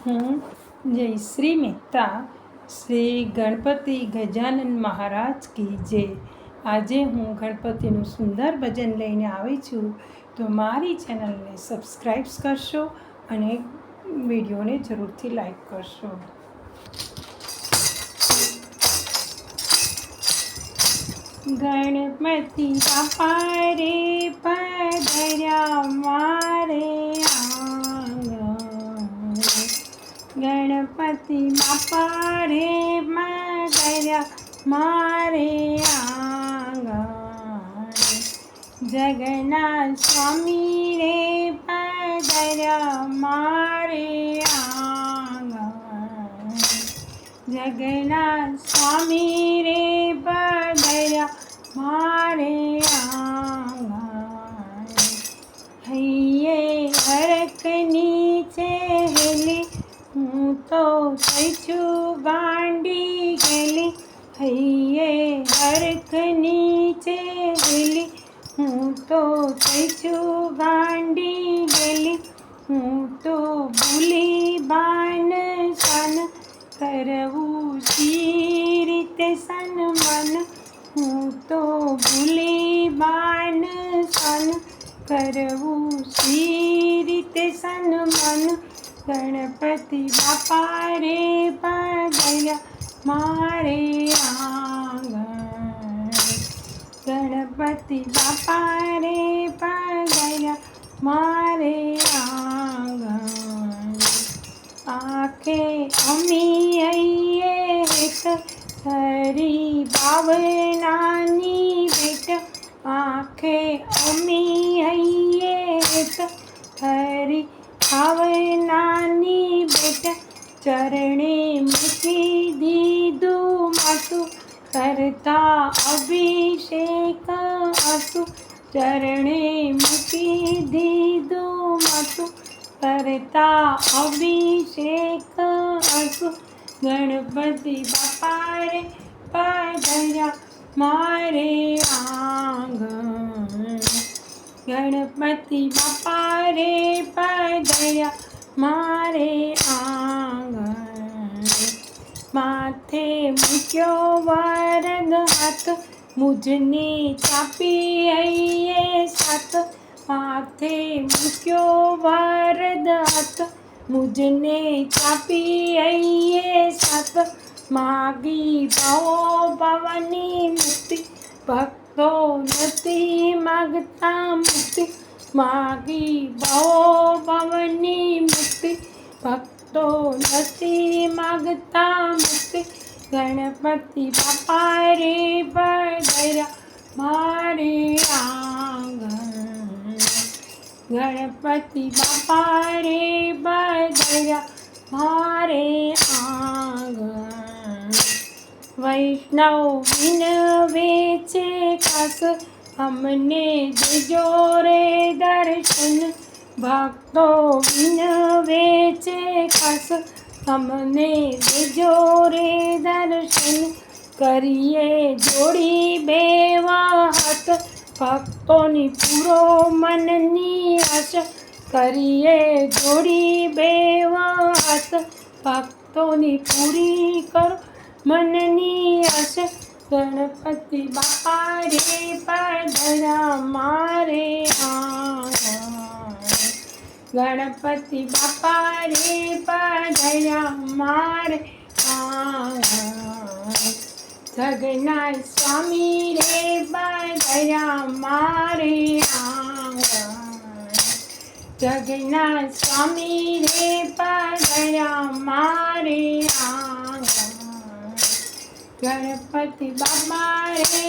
હું જયશ્રી મહેતા શ્રી ગણપતિ ગજાનન મહારાજ કી જય. આજે હું ગણપતિનું સુંદર ભજન લઈને આવી છું, તો મારી ચેનલને સબસ્ક્રાઈબ કરશો અને વિડીયોને જરૂરથી લાઈક કરશો. ગણપતિ બાપા રે પધાર્યા મારે આંગણે. ગણપતિ બાપા રે પધાર્યા મારે આંગણે. જગન્નાથ સ્વામી રે પધાર્યા મારે આંગણે. જગન્નાથ સ્વામી રે પધાર્યા મારે આંગણે. હૈયે હરખની ચહેલી હું તો થઈ છું ગાંડી ગેલી. હૈયે હરખની ચહેલી હું તો થઈ છું ગાંડી ગેલી. હું તો ભૂલી બાન સન કરવું સી રીતે સન્માન. હું તો ભૂલી બાન સન કરવું સી રીતે સન્માન. ગણપતિ બાપા રે પધાર્યા મારે આંગણે. ગણપતિ બાપા રે પધાર્યા મારે આંગણે. આંખે અમી હૈયે હેત હરી ભાવનાની ભેટ. આંખે અમી હૈયે હેત હરી ભાવનાની ભેટ. ચરણે મૂકી દીધું માથું કરતા અભિષેક આસુ. ચરણે મૂકી દીધું માથું કરતા અભિષેક આસુ. ગણપતિ બાપા રે પધાર્યા મારે આંગણે. ગણપતિ બાપા રે પધાર્યા મારે આંગણે. માથે મૂક્યો વરદ હાથ મુજને ચાપી હૈયે સાથ. માથે મૂક્યો વરદ હાથ મુજને ચાપી હૈયે સાથ. માગી ભવો ભવની મુક્તિ ભક્તો નથી માગતા મુક્તિ. માગી ભવો ભવની મુક્તિ ભક્તો નથી માગતા મુક્તિ. ગણપતિ બાપા રે પધાર્યા મારે આંગણે. ગણપતિ બાપા રે પધાર્યા મારે આંગણે. વૈષ્ણવ વિનવે છે ખાસ અમને દેજો રે દર્શન. ભક્તો વિનવે છે ખાસ અમને દેજો રે દર્શન. કરીએ જોડી બેવા હાથ ભક્તોની પૂરો મનની આશા. કરીએ જોડી બેવા હાથ ભક્તોની પૂરી કરો મનની આશા. ગણપતિ બાપા રે પધાર્યા મારે આંગણે. ગણપતિ બાપા રે પધાર્યા મારે આંગણે. જગન્નાથ સ્વામી રે પધાર્યા મારે આંગણે. જગન્નાથ સ્વામી રે પધાર્યા મારે આંગણે. ગણપતિ બાપા રે